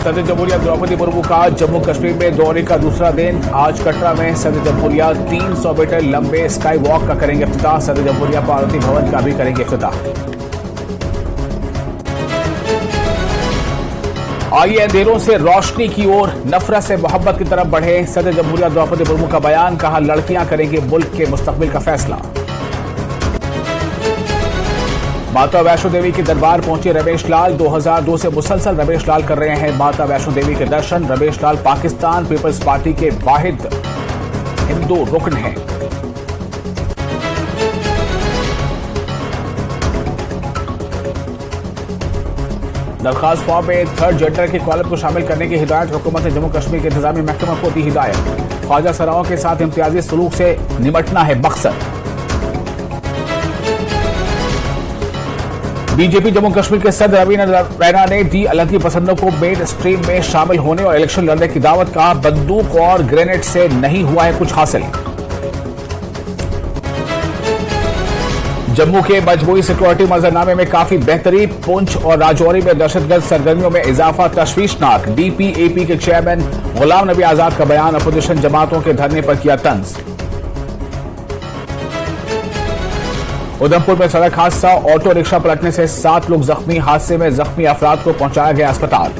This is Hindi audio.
सदर जमहूरिया द्रौपदी मुर्मू का जम्मू कश्मीर में दौरे का दूसरा दिन। आज कटरा में सदर जमहूरिया 300 मीटर लंबे स्काई वॉक का करेंगे इफ्तिताह। सदर जमहूरिया पार्वती भवन का भी करेंगे इफ्तिताह। आइए अंधेरों से रोशनी की ओर, नफरत से मोहब्बत की तरफ बढ़े। सदर जमहूरिया द्रौपदी मुर्मू का बयान, कहा लड़कियां करेंगे मुल्क के मुस्तकबिल का फैसला। माता वैष्णो देवी के दरबार पहुंचे रमेश लाल। 2002 से मुसलसल रमेश लाल कर रहे हैं माता वैष्णो देवी के दर्शन। रमेश लाल पाकिस्तान पीपल्स पार्टी के वाहिद हिंदू रुकन हैं। दरखास्त फॉर्म में थर्ड जेंडर के कॉलम को शामिल करने की हिदायत। हुकूमत ने जम्मू कश्मीर के इंतजामी महकमा को दी हिदायत। ख्वाजा सराओं के साथ इम्तियाजी सलूक से निपटना है मकसद। बीजेपी जम्मू कश्मीर के सदर रवीना रैना ने दी अलहदगी पसंदों को मेन स्ट्रीम में शामिल होने और इलेक्शन लड़ने की दावत। कहा बंदूक और ग्रेनेड से नहीं हुआ है कुछ हासिल। जम्मू के मजबूरी सिक्योरिटी मंजरनामे में काफी बेहतरी। पुंछ और राजौरी में दहशतगर्द सरगर्मियों में इजाफा तशवीशनाक। डीपीएपी के चेयरमैन गुलाम नबी आजाद का बयान, अपोजिशन जमातों के धरने पर किया तंज। उधमपुर में सड़क हादसा, ऑटो रिक्शा पलटने से 7 लोग जख्मी। हादसे में जख्मी अफराद को पहुंचाया गया अस्पताल।